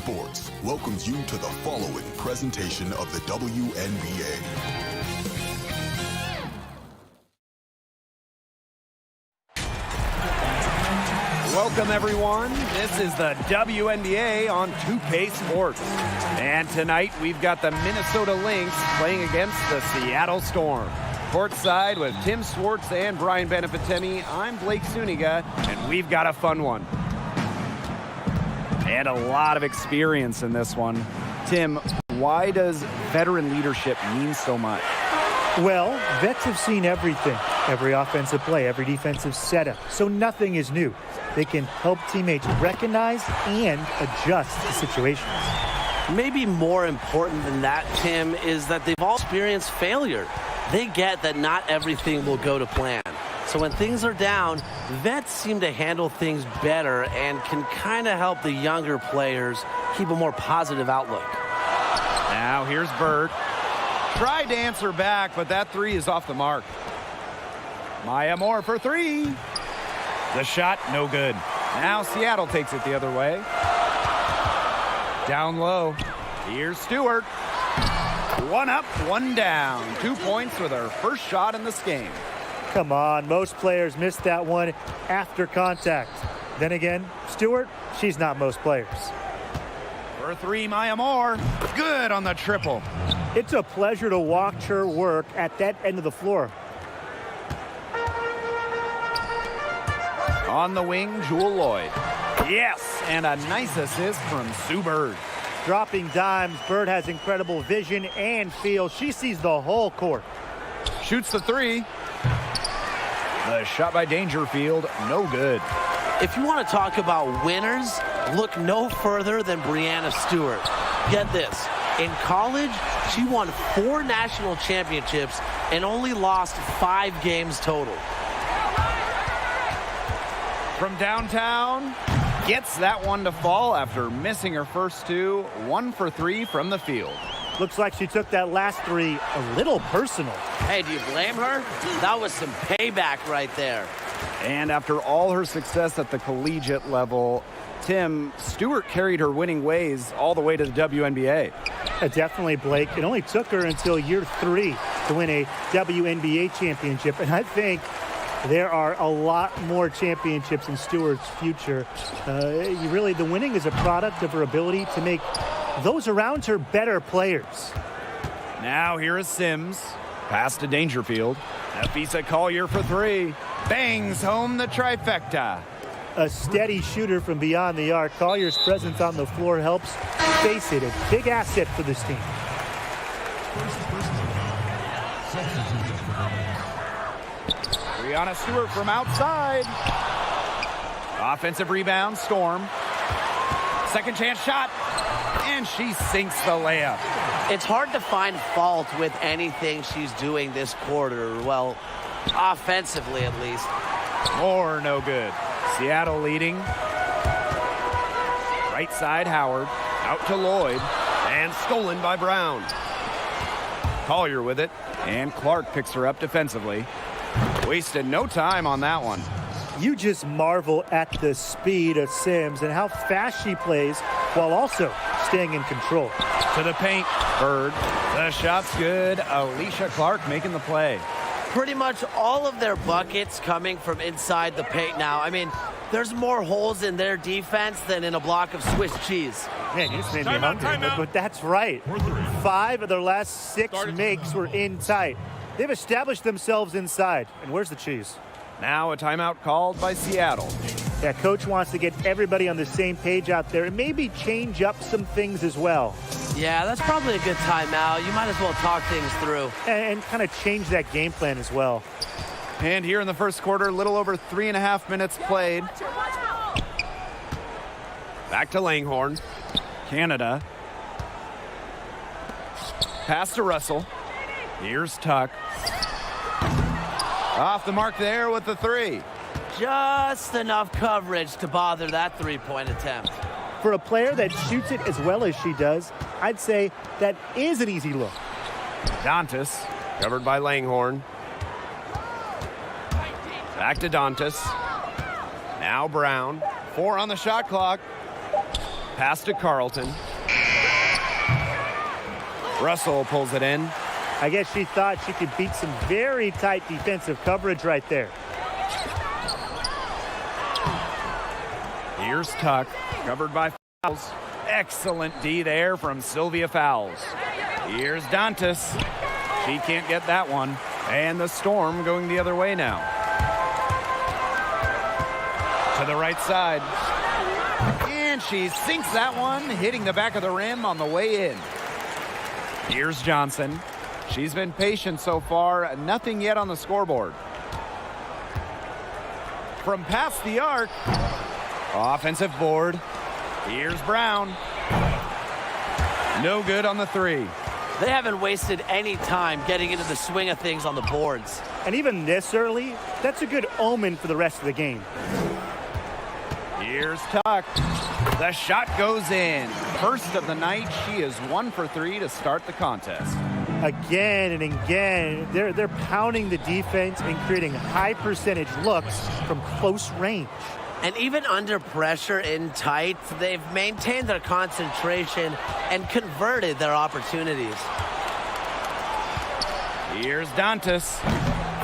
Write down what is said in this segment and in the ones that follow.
Sports welcomes you to the following presentation of the WNBA. Welcome, everyone. This is the WNBA on 2K Sports. And tonight, we've got the Minnesota Lynx playing against the Seattle Storm. Courtside with Tim Swartz and Brian Benefitemi, I'm Blake Zuniga, and we've got a fun one. And a lot of experience in this one. Tim, why does veteran leadership mean so much? Well, vets have seen everything. Every offensive play, every defensive setup. So nothing is new. They can help teammates recognize and adjust to situations. Maybe more important than that, Tim, is that they've all experienced failure. They get that not everything will go to plan. So when things are down, vets seem to handle things better and can kind of help the younger players keep a more positive outlook. Now here's Bird. Tried to answer back, but that three is off the mark. Maya Moore for three. The shot, no good. Now Seattle takes it the other way. Down low. Here's Stewart. One up, one down. 2 points with her first shot in this game. Come on, most players miss that one after contact. Then again, Stewart, she's not most players. For three, Maya Moore. Good on the triple. It's a pleasure to watch her work at that end of the floor. On the wing, Jewel Lloyd. Yes, and a nice assist from Sue Bird. Dropping dimes, Bird has incredible vision and feel. She sees the whole court. Shoots the three. The shot by Dangerfield, no good. If you want to talk about winners, look no further than Breanna Stewart. Get this. In college, she won 4 national championships and only lost 5 games total. From downtown, gets that one to fall after missing her first two. 1 for 3 from the field. Looks like she took that last three a little personal. Hey, do you blame her? That was some payback right there. And after all her success at the collegiate level, Tim, Stewart carried her winning ways all the way to the WNBA. Definitely, Blake. It only took her until year 3 to win a WNBA championship, and I think there are a lot more championships in Stewart's future. The winning is a product of her ability to make those around her better players. Now here is Sims. Pass to Dangerfield. Nafisa Collier for 3. Bangs home the trifecta. A steady shooter from beyond the arc. Collier's presence on the floor helps. Face it, a big asset for this team. Breanna Stewart from outside. Offensive rebound, Storm. Second chance shot, and she sinks the layup. It's hard to find fault with anything she's doing this quarter. Well, offensively at least. More no good. Seattle leading. Right side, Howard. Out to Lloyd. And stolen by Brown. Collier with it. And Clark picks her up defensively. Wasted no time on that one. You just marvel at the speed of Sims and how fast she plays while also staying in control. To the paint. Bird. The shot's good. Alicia Clark making the play. Pretty much all of their buckets coming from inside the paint now. I mean, there's more holes in their defense than in a block of Swiss cheese. Man, you just made me hungry, but that's right. 5 of their last 6 makes were in tight. They've established themselves inside. And where's the cheese? Now a timeout called by Seattle. Yeah, coach wants to get everybody on the same page out there and maybe change up some things as well. Yeah, that's probably a good timeout. You might as well talk things through. And kind of change that game plan as well. And here in the first quarter, a little over 3.5 minutes played. Back to Langhorne. Canada. Pass to Russell. Here's Tuck. Off the mark there with the 3. Just enough coverage to bother that 3-point attempt. For a player that shoots it as well as she does, I'd say that is an easy look. Dantas, covered by Langhorne. Back to Dantas. Now Brown. 4 on the shot clock. Pass to Carlton. Russell pulls it in. I guess she thought she could beat some very tight defensive coverage right there. Here's Tuck, covered by Fowles. Excellent D there from Sylvia Fowles. Here's Dantas. She can't get that one. And the Storm going the other way now. To the right side. And she sinks that one, hitting the back of the rim on the way in. Here's Johnson. She's been patient so far. Nothing yet on the scoreboard. From past the arc. Offensive board. Here's Brown. No good on the three. They haven't wasted any time getting into the swing of things on the boards. And even this early, that's a good omen for the rest of the game. Here's Tuck. The shot goes in. First of the night, she is 1 for 3 to start the contest. Again and again, they're pounding the defense and creating high percentage looks from close range. And even under pressure in tight, they've maintained their concentration and converted their opportunities. Here's Dantas.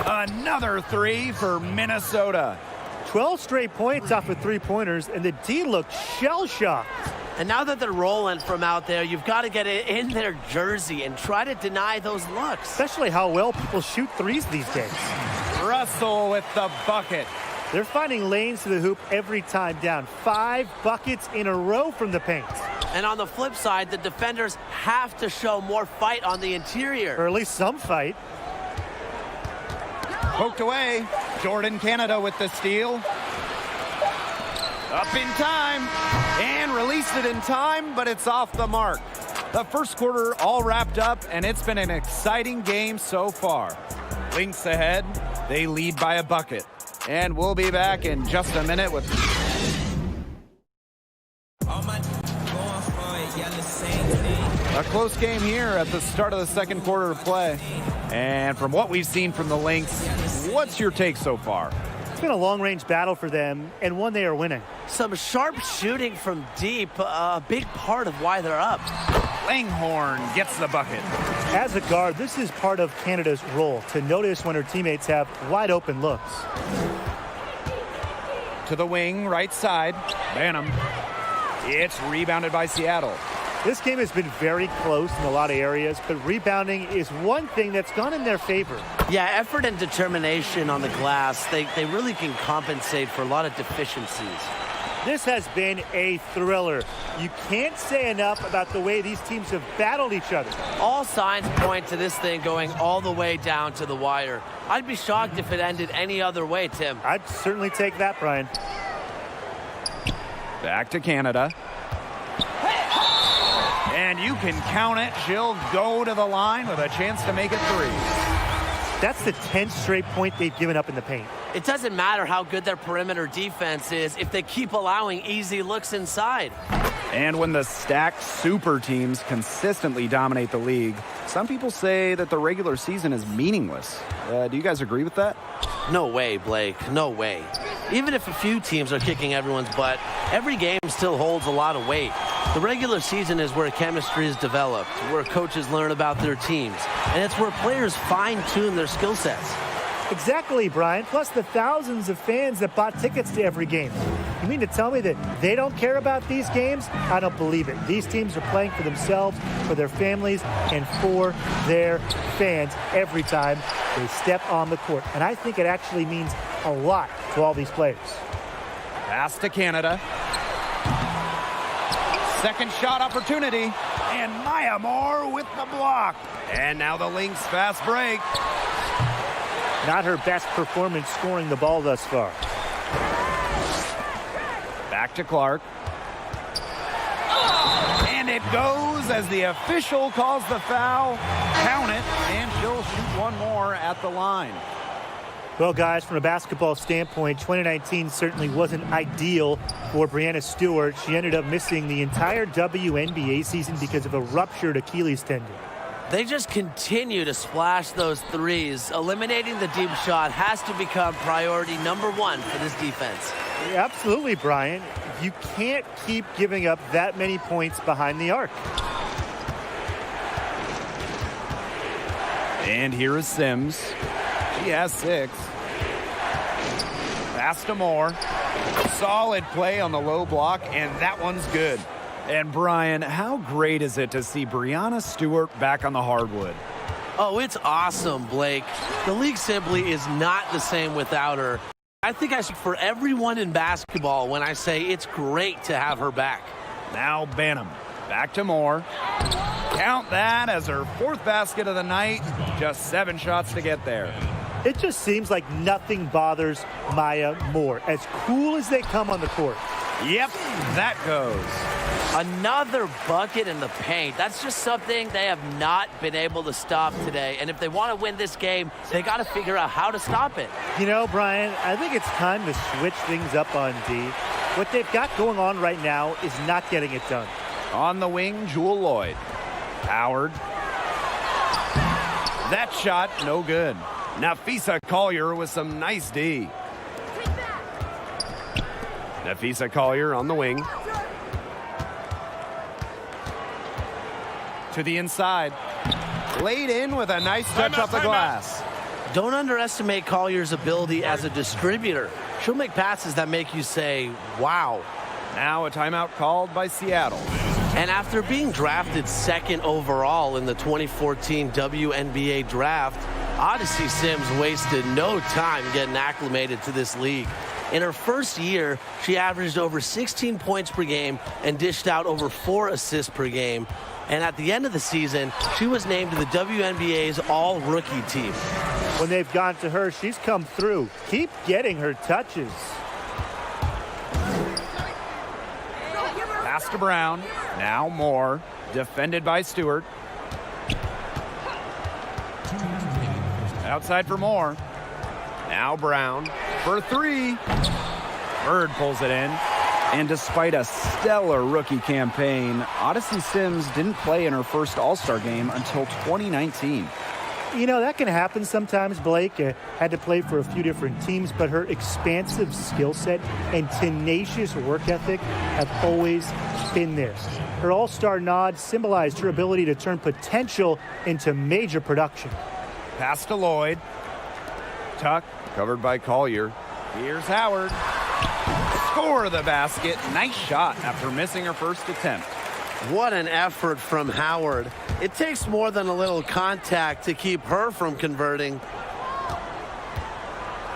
Another three for Minnesota. 12 straight points off of three-pointers, and the D looked shell-shocked. And now that they're rolling from out there, you've got to get it in their jersey and try to deny those looks. Especially how well people shoot threes these days. Russell with the bucket. They're finding lanes to the hoop every time down. 5 buckets in a row from the paint. And on the flip side, the defenders have to show more fight on the interior. Or at least some fight. Poked away. Jordan Canada with the steal. Up in time. And released it in time, but it's off the mark. The first quarter all wrapped up, and it's been an exciting game so far. Lynx ahead. They lead by a bucket. And we'll be back in just a minute with... A close game here at the start of the second quarter of play. And from what we've seen from the Lynx, what's your take so far? It's been a long-range battle for them, and one they are winning. Some sharp shooting from deep, a big part of why they're up. Langhorn gets the bucket. As a guard, this is part of Canada's role, to notice when her teammates have wide-open looks. To the wing, right side. Banham. It's rebounded by Seattle. This game has been very close in a lot of areas, but rebounding is one thing that's gone in their favor. Yeah, effort and determination on the glass, they really can compensate for a lot of deficiencies. This has been a thriller. You can't say enough about the way these teams have battled each other. All signs point to this thing going all the way down to the wire. I'd be shocked if it ended any other way, Tim. I'd certainly take that, Brian. Back to Canada. And you can count it. She'll go to the line with a chance to make it 3. That's the 10th straight point they've given up in the paint. It doesn't matter how good their perimeter defense is if they keep allowing easy looks inside. And when the stacked super teams consistently dominate the league, some people say that the regular season is meaningless. Do you guys agree with that? No way, Blake. No way. Even if a few teams are kicking everyone's butt, every game still holds a lot of weight. The regular season is where chemistry is developed, where coaches learn about their teams, and it's where players fine-tune their skill sets. Exactly, Brian. Plus the thousands of fans that bought tickets to every game. You mean to tell me that they don't care about these games? I don't believe it. These teams are playing for themselves, for their families, and for their fans every time they step on the court. And I think it actually means a lot to all these players. Pass to Canada. Second shot opportunity. And Maya Moore with the block. And now the Lynx fast break. Not her best performance scoring the ball thus far. Back to Clark. And it goes as the official calls the foul. Count it, and she'll shoot one more at the line. Well, guys, from a basketball standpoint, 2019 certainly wasn't ideal for Breanna Stewart. She ended up missing the entire WNBA season because of a ruptured Achilles tendon. They just continue to splash those threes. Eliminating the deep shot has to become priority number 1 for this defense. Absolutely, Brian. You can't keep giving up that many points behind the arc. And here is Sims. She has 6. Pass to Moore. Solid play on the low block, and that one's good. And Brian, how great is it to see Breanna Stewart back on the hardwood? Oh, it's awesome, Blake. The league simply is not the same without her. I think I speak for everyone in basketball when I say it's great to have her back. Now Banham. Back to Moore. Count that as her 4th basket of the night. Just 7 shots to get there. It just seems like nothing bothers Maya Moore. As cool as they come on the court. Yep, that goes. Another bucket in the paint. That's just something they have not been able to stop today. And if they want to win this game, they got to figure out how to stop it. You know, Brian, I think it's time to switch things up on D. What they've got going on right now is not getting it done. On the wing, Jewel Lloyd. Howard. That shot, no good. Nafisa Collier with some nice D. Nafisa Collier on the wing. To the inside. Laid in with a nice touch off the glass. Don't underestimate Collier's ability as a distributor. She'll make passes that make you say, wow. Now a timeout called by Seattle. And after being drafted 2nd overall in the 2014 WNBA draft, Odyssey Sims wasted no time getting acclimated to this league. In her first year, she averaged over 16 points per game and dished out over 4 assists per game. And at the end of the season, she was named to the WNBA's all-rookie team. When they've gone to her, she's come through. Keep getting her touches. Pass to Brown. Now Moore. Defended by Stewart. Outside for Moore. Now Brown for 3. Bird pulls it in. And despite a stellar rookie campaign, Odyssey Sims didn't play in her first All-Star game until 2019. You know, that can happen sometimes, Blake. Had to play for a few different teams, but her expansive skill set and tenacious work ethic have always been there. Her All-Star nod symbolized her ability to turn potential into major production. Pass to Lloyd. Tuck, covered by Collier. Here's Howard. Score the basket. Nice shot after missing her first attempt. What an effort from Howard. It takes more than a little contact to keep her from converting.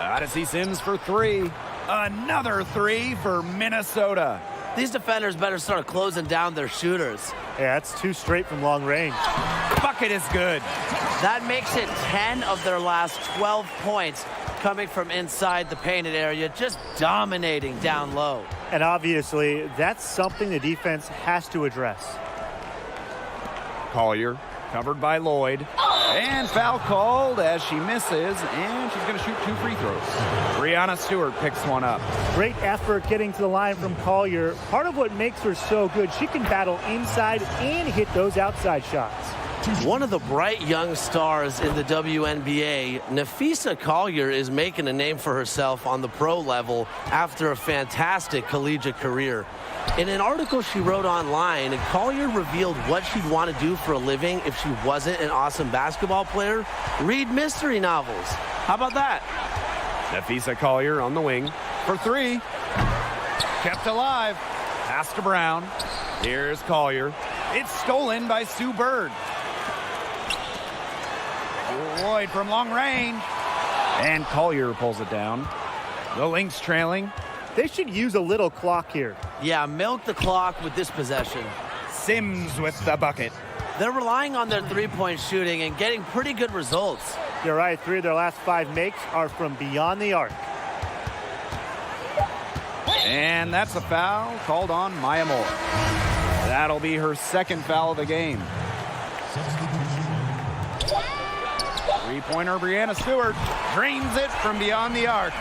Odyssey Sims for 3. Another 3 for Minnesota. These defenders better start closing down their shooters. Yeah, that's 2 straight from long range. Bucket is good. That makes it 10 of their last 12 points coming from inside the painted area, just dominating down low. And obviously, that's something the defense has to address. Collier covered by Lloyd. And foul called as she misses, and she's going to shoot 2 free throws. Breanna Stewart picks one up. Great effort getting to the line from Collier. Part of what makes her so good, she can battle inside and hit those outside shots. One of the bright young stars in the WNBA, Nafisa Collier, is making a name for herself on the pro level after a fantastic collegiate career. In an article she wrote online, Collier revealed what she'd want to do for a living if she wasn't an awesome basketball player. Read mystery novels. How about that? Nafisa Collier on the wing for 3. Kept alive. Pass to Brown. Here's Collier. It's stolen by Sue Bird. Lloyd from long range. And Collier pulls it down. The Lynx trailing. They should use a little clock here. Yeah, milk the clock with this possession. Sims with the bucket. They're relying on their three-point shooting and getting pretty good results. You're right. 3 of their last 5 makes are from beyond the arc. And that's a foul called on Maya Moore. That'll be her 2nd foul of the game. 3-pointer Breanna Stewart drains it from beyond the arc.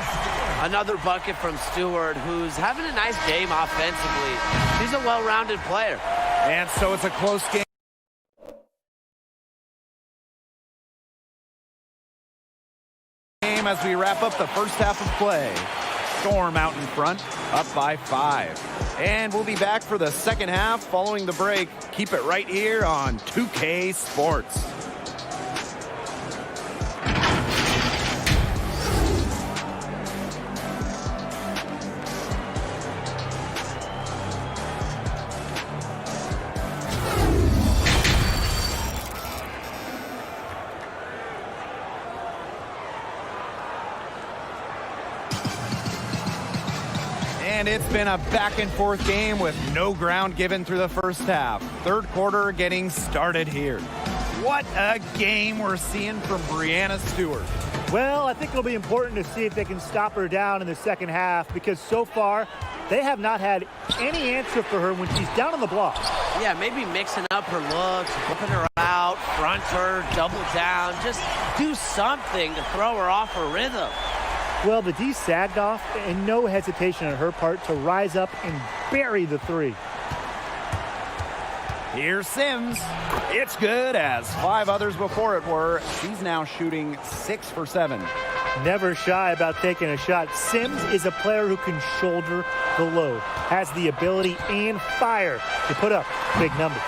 Another bucket from Stewart, who's having a nice game offensively. She's a well-rounded player. And so it's a close game. As we wrap up the first half of play. Storm out in front, up by 5. And we'll be back for the second half following the break. Keep it right here on 2K Sports. And it's been a back-and-forth game with no ground given through the first half. Third quarter getting started here. What a game we're seeing from Breanna Stewart. Well, I think it'll be important to see if they can stop her down in the second half, because so far they have not had any answer for her when she's down on the block. Yeah, maybe mixing up her looks, flipping her out, front her, double down. Just do something to throw her off her rhythm. Well, the D sagged off, and no hesitation on her part to rise up and bury the three. Here's Sims. It's good, as 5 others before it were. She's now shooting 6 for 7. Never shy about taking a shot. Sims is a player who can shoulder the load, has the ability and fire to put up big numbers.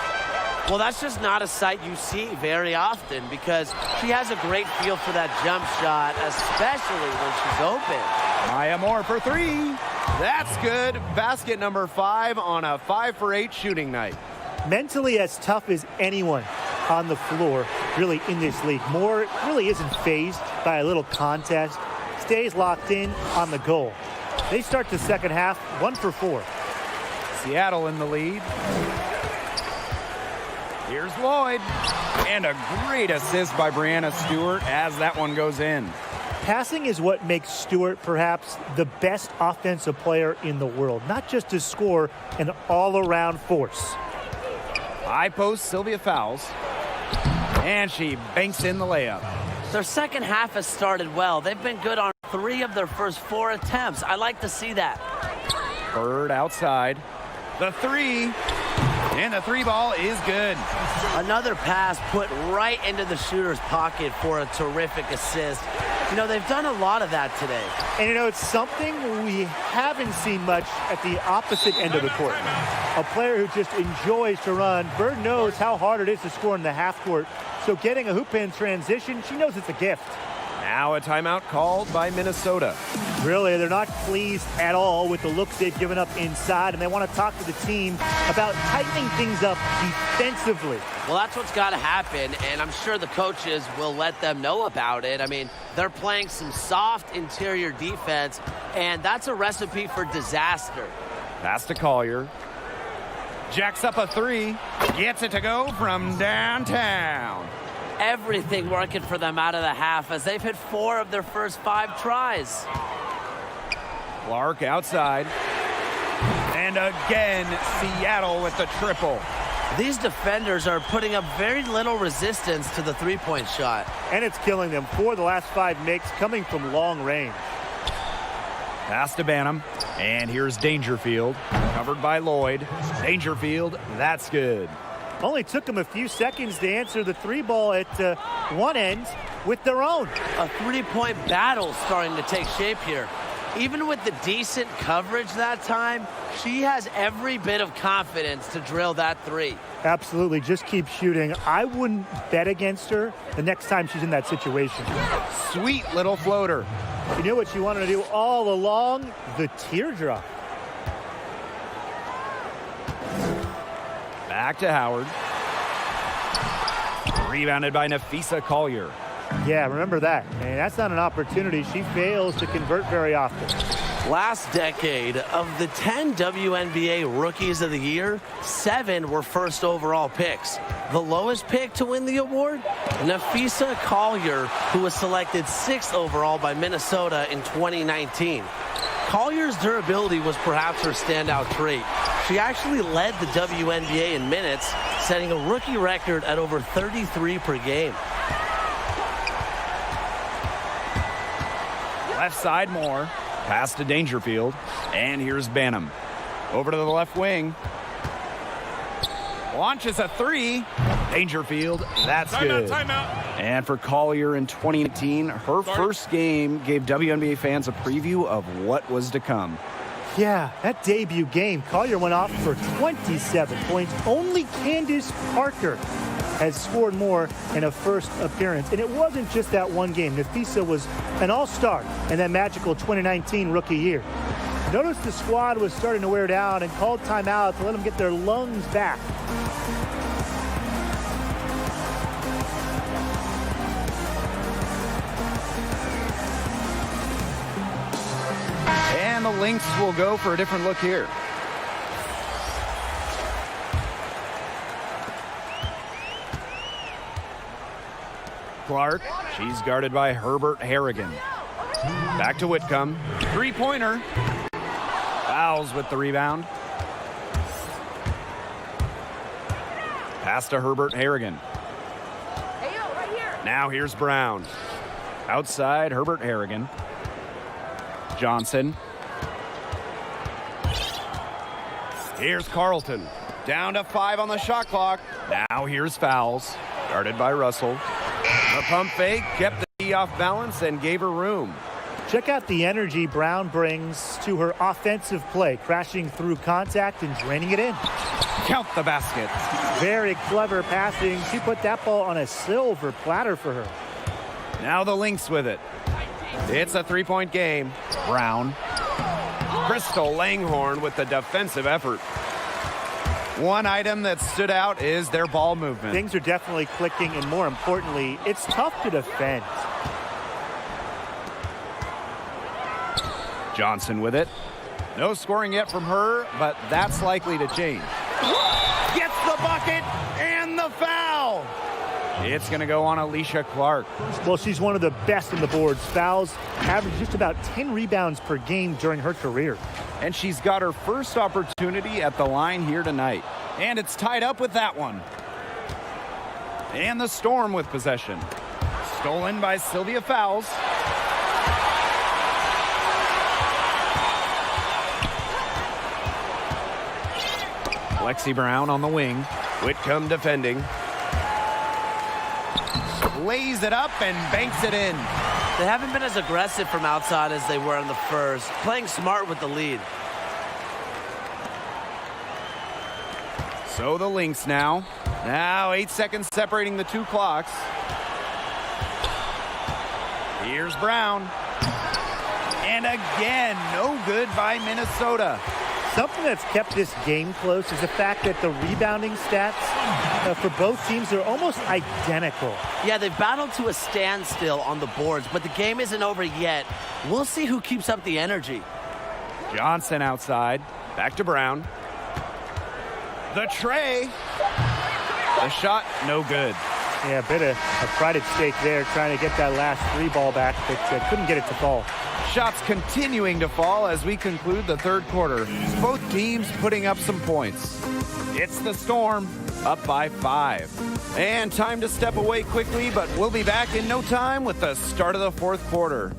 Well, that's just not a sight you see very often, because she has a great feel for that jump shot, especially when she's open. Maya Moore for 3. That's good. Basket number 5 on a 5 for 8 shooting night. Mentally as tough as anyone on the floor, really, in this league. Moore really isn't fazed by a little contest. Stays locked in on the goal. They start the second half 1 for 4. Seattle in the lead. Here's Lloyd. And a great assist by Breanna Stewart as that one goes in. Passing is what makes Stewart perhaps the best offensive player in the world. Not just to score, an all-around force. High post, Sylvia fouls. And she banks in the layup. Their second half has started well. They've been good on 3 of their first 4 attempts. I like to see that. Bird outside. The 3. And the 3 ball is good. Another pass put right into the shooter's pocket for a terrific assist. You know, they've done a lot of that today. And, you know, it's something we haven't seen much at the opposite end of the court. A player who just enjoys to run. Bird knows how hard it is to score in the half court. So getting a hoop in transition, she knows it's a gift. Now a timeout called by Minnesota. Really, they're not pleased at all with the looks they've given up inside, and they want to talk to the team about tightening things up defensively. Well, that's what's got to happen, and I'm sure the coaches will let them know about it. I mean, they're playing some soft interior defense, and that's a recipe for disaster. Pass to Collier. Jacks up a 3. Gets it to go from downtown. Everything working for them out of the half, as they've hit 4 of their first 5 tries. Clark outside. And again, Seattle with the triple. These defenders are putting up very little resistance to the three-point shot. And it's killing them. 4 of the last 5 makes coming from long range. Pass to Banham. And here's Dangerfield. Covered by Lloyd. Dangerfield, that's good. Only took them a few seconds to answer the 3 ball at one end with their own. A 3-point battle starting to take shape here. Even with the decent coverage that time, she has every bit of confidence to drill that 3. Absolutely. Just keep shooting. I wouldn't bet against her the next time she's in that situation. Sweet little floater. You knew what she wanted to do all along? The teardrop. Back to Howard. Rebounded by Nafisa Collier. Yeah, remember that. And that's not an opportunity she fails to convert very often. Last decade, of the 10 WNBA Rookies of the Year, 7 were first overall picks. The lowest pick to win the award? Nafisa Collier, who was selected 6th overall by Minnesota in 2019. Collier's durability was perhaps her standout trait. She actually led the WNBA in minutes, setting a rookie record at over 33 per game. Left side Moore. Pass to Dangerfield. And here's Banham. Over to the left wing. Launches a 3. Dangerfield, that's good. And for Collier in 2019, her first game gave WNBA fans a preview of what was to come. Yeah, that debut game, Collier went off for 27 points. Only Candace Parker has scored more in a first appearance. And it wasn't just that one game. Nafisa was an all-star in that magical 2019 rookie year. Notice the squad was starting to wear down and called timeout to let them get their lungs back. And the Lynx will go for a different look here. Clark, she's guarded by Herbert Harrigan. Back to Whitcomb. Three-pointer. Fouls with the rebound. Pass to Herbert Harrigan. Now here's Brown. Outside, Herbert Harrigan. Johnson. Here's Carlton. Down to 5 on the shot clock. Now here's fouls. Guarded by Russell. The pump fake kept the knee off balance and gave her room. Check out the energy Brown brings to her offensive play, crashing through contact and draining it in. Count the basket. Very clever passing. She put that ball on a silver platter for her. Now the Lynx with it. It's a three-point game. Brown. Crystal Langhorne with the defensive effort. One item that stood out is their ball movement. Things are definitely clicking, and more importantly, it's tough to defend. Johnson with it. No scoring yet from her, but that's likely to change. Gets the bucket and the foul. It's going to go on Alicia Clark. Well, she's one of the best in the boards. Fouls average just about 10 rebounds per game during her career. And she's got her first opportunity at the line here tonight. And it's tied up with that one. And the Storm with possession. Stolen by Sylvia Fowles. Lexi Brown on the wing. Whitcomb defending. Lays it up and banks it in. They haven't been as aggressive from outside as they were in the first, playing smart with the lead. So the Lynx now. Now 8 seconds separating the two clocks. Here's Brown. And again, no good by Minnesota. Something that's kept this game close is the fact that the rebounding stats for both teams are almost identical. Yeah, they've battled to a standstill on the boards, but the game isn't over yet. We'll see who keeps up the energy. Johnson outside. Back to Brown. The tray. The shot, no good. Yeah, a bit of a pride at stake there, trying to get that last three ball back, but couldn't get it to fall. Shots continuing to fall as we conclude the third quarter. Both teams putting up some points. It's the Storm, up by 5. And time to step away quickly, but we'll be back in no time with the start of the fourth quarter.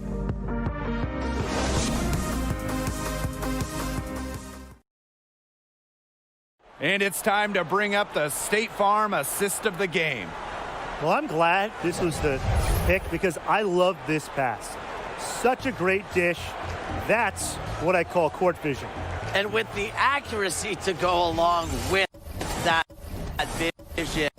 And it's time to bring up the State Farm assist of the game. Well, I'm glad this was the pick because I love this pass. Such a great dish. That's what I call court vision. And with the accuracy to go along with that vision.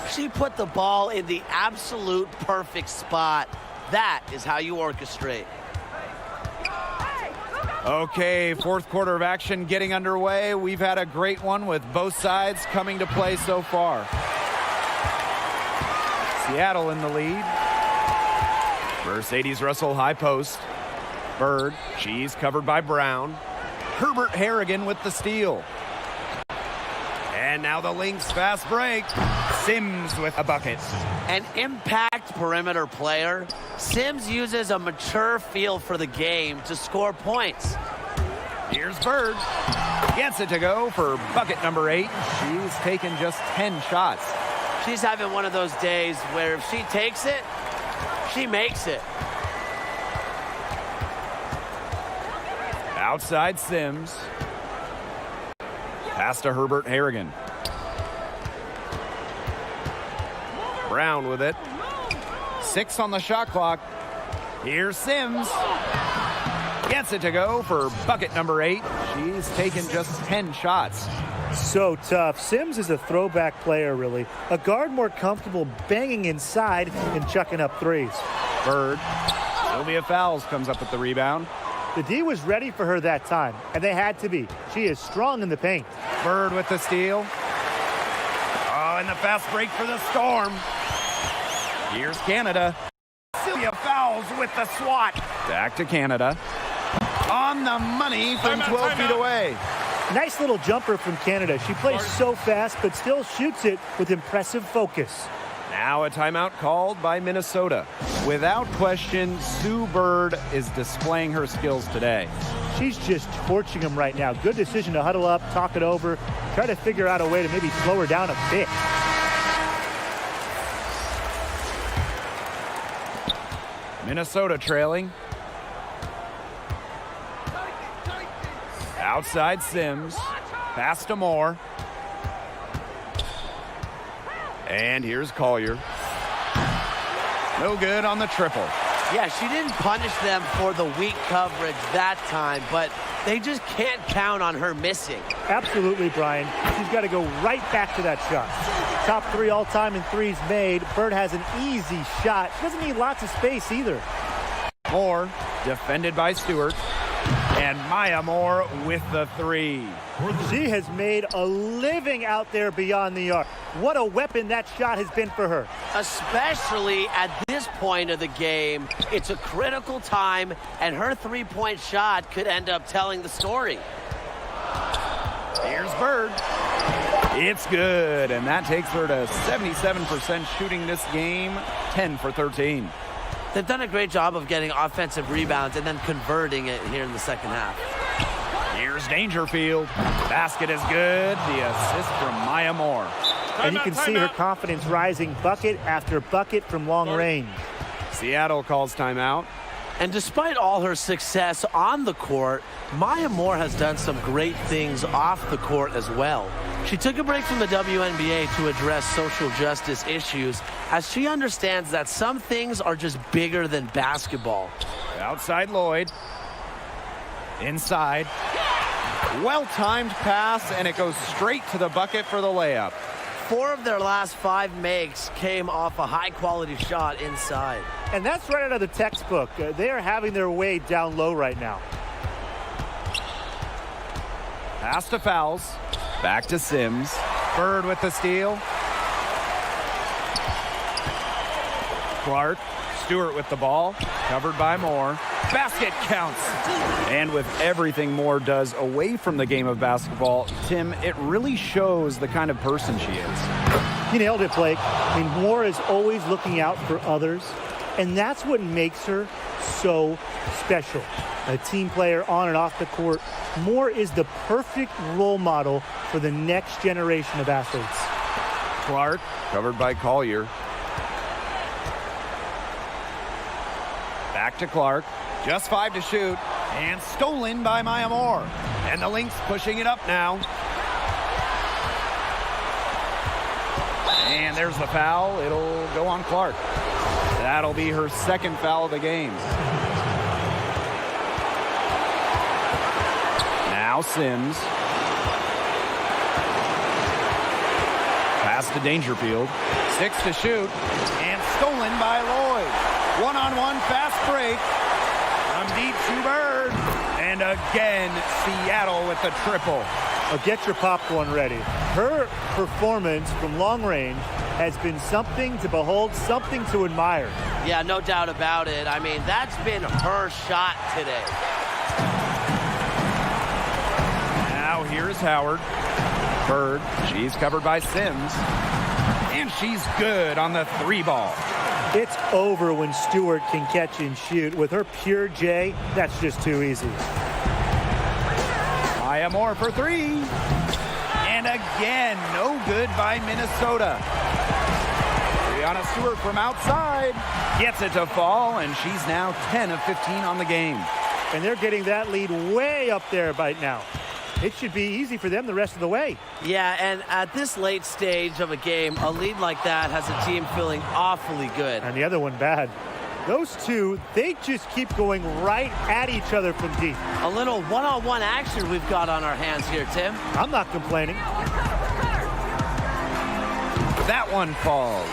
She put the ball in the absolute perfect spot. That is how you orchestrate. Okay, fourth quarter of action getting underway. We've had a great one with both sides coming to play so far. Seattle in the lead. Mercedes Russell high post. Bird, she's covered by Brown. Herbert Harrigan with the steal. And now the Lynx fast break. Sims with a bucket. An impact perimeter player, Sims uses a mature feel for the game to score points. Here's Bird. Gets it to go for bucket number 8. She's taken just 10 shots. She's having one of those days where if she takes it, she makes it. Outside Sims. Pass to Herbert Harrigan. Brown with it. 6 on the shot clock. Here's Sims. Gets it to go for bucket number 8. She's taken just 10 shots. So tough. Sims is a throwback player, really. A guard more comfortable banging inside and chucking up threes. Bird. Sylvia Fowles comes up with the rebound. The D was ready for her that time, and they had to be. She is strong in the paint. Bird with the steal. Oh, and the fast break for the Storm. Here's Canada. Sylvia Fowles with the swat. Back to Canada. On the money from 12 feet away. Nice little jumper from Canada. She plays so fast, but still shoots it with impressive focus. Now a timeout called by Minnesota. Without question, Sue Bird is displaying her skills today. She's just torching them right now. Good decision to huddle up, talk it over, try to figure out a way to maybe slow her down a bit. Minnesota trailing. Outside Sims. Pass to Moore. And here's Collier. No good on the triple. Yeah, she didn't punish them for the weak coverage that time, but they just can't count on her missing. Absolutely, Brian. She's got to go right back to that shot. Top 3 all-time in threes made. Bird has an easy shot. She doesn't need lots of space either. Moore, defended by Stewart. And Maya Moore with the 3. She has made a living out there beyond the arc. What a weapon that shot has been for her. Especially at this point of the game, it's a critical time, and her three-point shot could end up telling the story. Here's Bird. It's good, and that takes her to 77% shooting this game, 10 for 13. They've done a great job of getting offensive rebounds and then converting it here in the second half. Here's Dangerfield. Basket is good. The assist from Maya Moore. And you can see her confidence rising bucket after bucket from long range. Seattle calls timeout. And despite all her success on the court, Maya Moore has done some great things off the court as well. She took a break from the WNBA to address social justice issues, as she understands that some things are just bigger than basketball. Outside Lloyd. Inside. Well-timed pass, and it goes straight to the bucket for the layup. 4 of their last 5 makes came off a high-quality shot inside. And that's right out of the textbook. They are having their way down low right now. Pass to Fowles. Back to Sims. Bird with the steal. Clark. Stewart with the ball. Covered by Moore. Basket counts. And with everything Moore does away from the game of basketball, Tim, it really shows the kind of person she is. You nailed it, Blake. I mean, Moore is always looking out for others, and that's what makes her so special. A team player on and off the court, Moore is the perfect role model for the next generation of athletes. Clark, covered by Collier. Back to Clark. Just 5 to shoot. And stolen by Maya Moore. And the Lynx pushing it up now. And there's the foul. It'll go on Clark. That'll be her second foul of the game. Now Sims. Pass to Dangerfield. 6 to shoot. And stolen by Lloyd. One-on-one fast break. From deep to Bird. And again, Seattle with the triple. Get your popcorn ready. Her performance from long range has been something to behold, something to admire. Yeah, no doubt about it. I mean, that's been her shot today. Now here's Howard. Bird, she's covered by Sims. And she's good on the 3-ball. It's over when Stewart can catch and shoot. With her pure J, that's just too easy. Maya Moore for 3. And again, no good by Minnesota. Brianna Stewart from outside gets it to fall, and she's now 10 of 15 on the game. And they're getting that lead way up there right now. It should be easy for them the rest of the way. Yeah, and at this late stage of a game, a lead like that has a team feeling awfully good. And the other one bad. Those two, they just keep going right at each other from deep. A little one-on-one action we've got on our hands here, Tim. I'm not complaining. That one falls.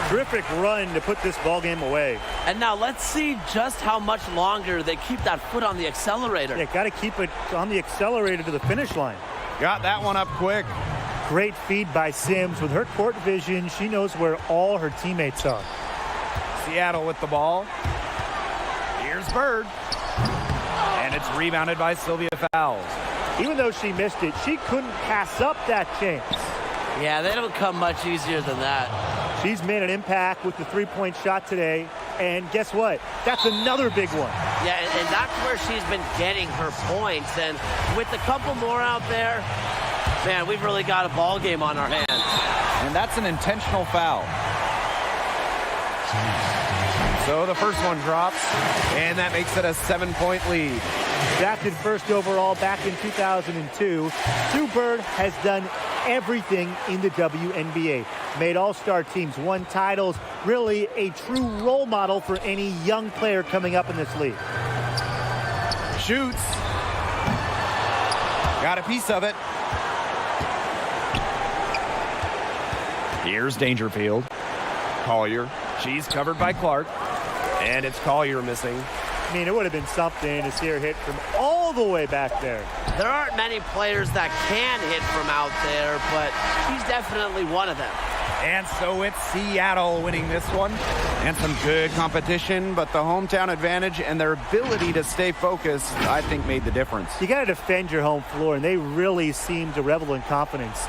Terrific run to put this ball game away. And now let's see just how much longer they keep that foot on the accelerator. Yeah, got to keep it on the accelerator to the finish line. Got that one up quick. Great feed by Sims. With her court vision, she knows where all her teammates are. Seattle with the ball. Here's Bird. And it's rebounded by Sylvia Fowles. Even though she missed it, she couldn't pass up that chance. Yeah, they don't come much easier than that. She's made an impact with the three-point shot today. And guess what? That's another big one. Yeah, and that's where she's been getting her points. And with a couple more out there, man, we've really got a ball game on our hands. And that's an intentional foul. So the first one drops, and that makes it a 7-point lead. Drafted first overall back in 2002, Sue Bird has done everything in the WNBA. Made all-star teams, won titles, really a true role model for any young player coming up in this league. Shoots. Got a piece of it. Here's Dangerfield. Collier. She's covered by Clark. And it's Collier missing. I mean, it would have been something to see her hit from all the way back there. There aren't many players that can hit from out there, but she's definitely one of them. And so it's Seattle winning this one. And some good competition, but the hometown advantage and their ability to stay focused, I think, made the difference. You got to defend your home floor, and they really seem to revel in confidence.